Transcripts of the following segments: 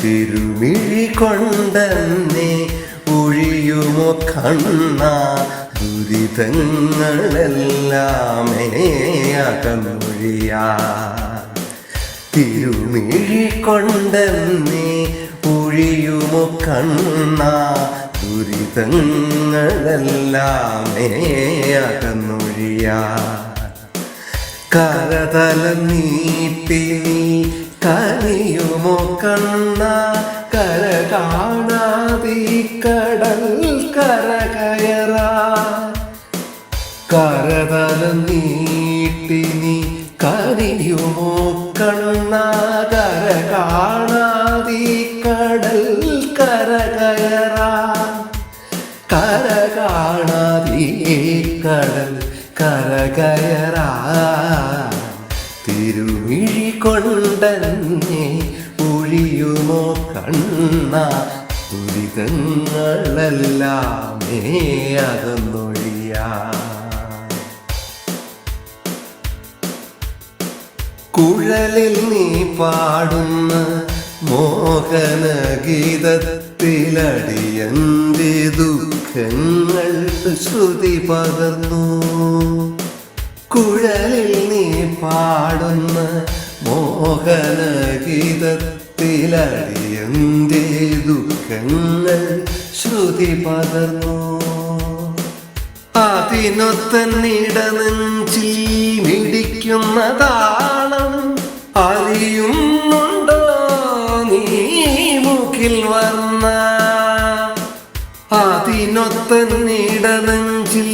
തിരുമിഴി കൊണ്ടെന്നെ ഒഴിയുമോ കണ്ണ ദുരിതങ്ങളെല്ലാമേ അകന്നൊഴിയാ തിരുമിഴി കൊണ്ടെന്നെ ഒഴിയുമോ കണ്ണ ദുരിതങ്ങളെല്ലാമേ അകന്നൊഴിയാ കരതല നീട്ടി കനിയുമോ കണ്ണ കര കാണാതി കടൽ കരകയറാ കരതല നീട്ടി നീ കനിയുമോ കണ്ണ കര കാണാതി കടൽ കരകയറാ കര കാണാതി കടൽ കരകയറാ തിരുമിഴി കൊണ്ടെന്നെ ഒഴിയുമോ കണ്ണ ദുരിതങ്ങളെല്ലാമേ അകന്നൊഴിയാ കുഴലിൽ നീ പാടുന്ന മോഹന ഗീതത്തിലടിയന്റെ ദുഃഖങ്ങൾ ശ്രുതി പകർന്നു കുഴലിൽ നീ പാടുന്ന മോഹന ഗീതത്തിലടിയന്റെ ദുഃഖങ്ങൾ ശ്രുതി പകർന്നു അതിനൊത്തന്നിടനെഞ്ചിൽ മിടിക്കുന്ന താളം അറിയുന്നുണ്ടോ നീ മുഖിൽ വന്ന അതിനൊത്തന്നിടനെഞ്ചിൽ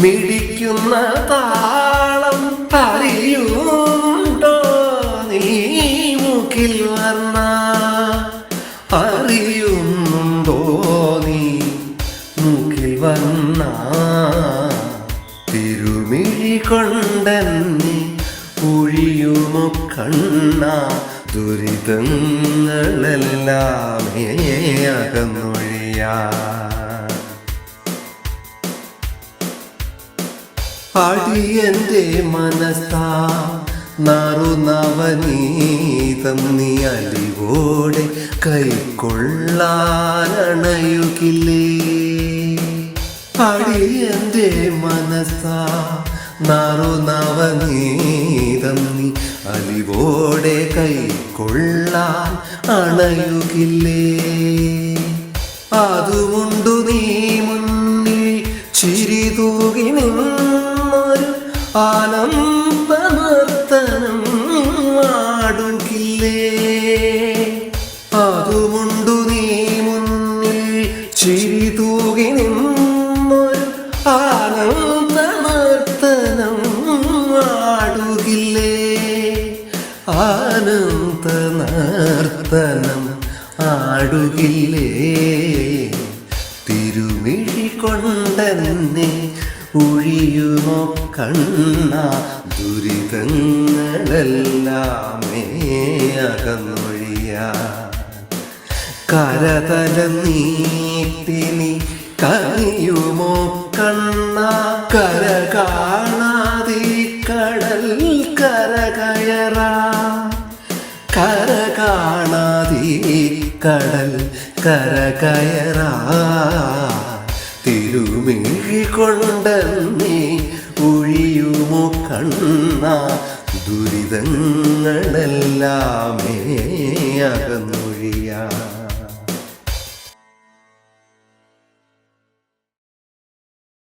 മിടിക്കുന്ന താളം അറിയുന്നുണ്ടോ നീ മുഖിൽ വന്ന അറിയുന്നുണ്ടോ നീ മുഖിൽ വന്ന തിരുമിഴി കൊണ്ടെന്നെ ഒഴിയുമോ കണ്ണ ദുരിതങ്ങളെല്ലാമേ അകന്നൊഴിയാ അടിയന്റെ മനസ്സാ നറുനവനീതം നീ അലിവോടെ കൈക്കൊള്ളാനണയുകില്ലേ അടിയന്റെ മനസ്സാ നറുനവനീതം നീ അലിവോടെ കൈക്കൊള്ളാൻ അണയുകില്ലേ അതുമുണ്ടു നീ മുന്നിൽ ചിരി തൂകി നിന്നൊരു ആനന്ദനർത്തനം ആടുകില്ലേ അതുമുണ്ടു നീ മുന്നിൽ ചിരി തൂകി നിന്നൊരു ആനന്ദനർത്തനം ആടുകില്ലേ ആനന്ദനർത്തനം ആടുകില്ലേ തിരുമിഴി കൊണ്ടെന്നെ ഒഴിയുമോ കണ്ണ ദുരിതങ്ങളെല്ലാമേ അകന്നൊഴിയാ കരതല നീട്ടി നീ കനിയുമോ കണ്ണ കര കാണാതി കടൽ കരകയറാ കര കാണാതി കടൽ കരകയറാ തിരുമിഴി കൊണ്ടെന്നെ ഒഴിയുമോ കണ്ണ ദുരിതങ്ങളെല്ലാമേ അകന്നു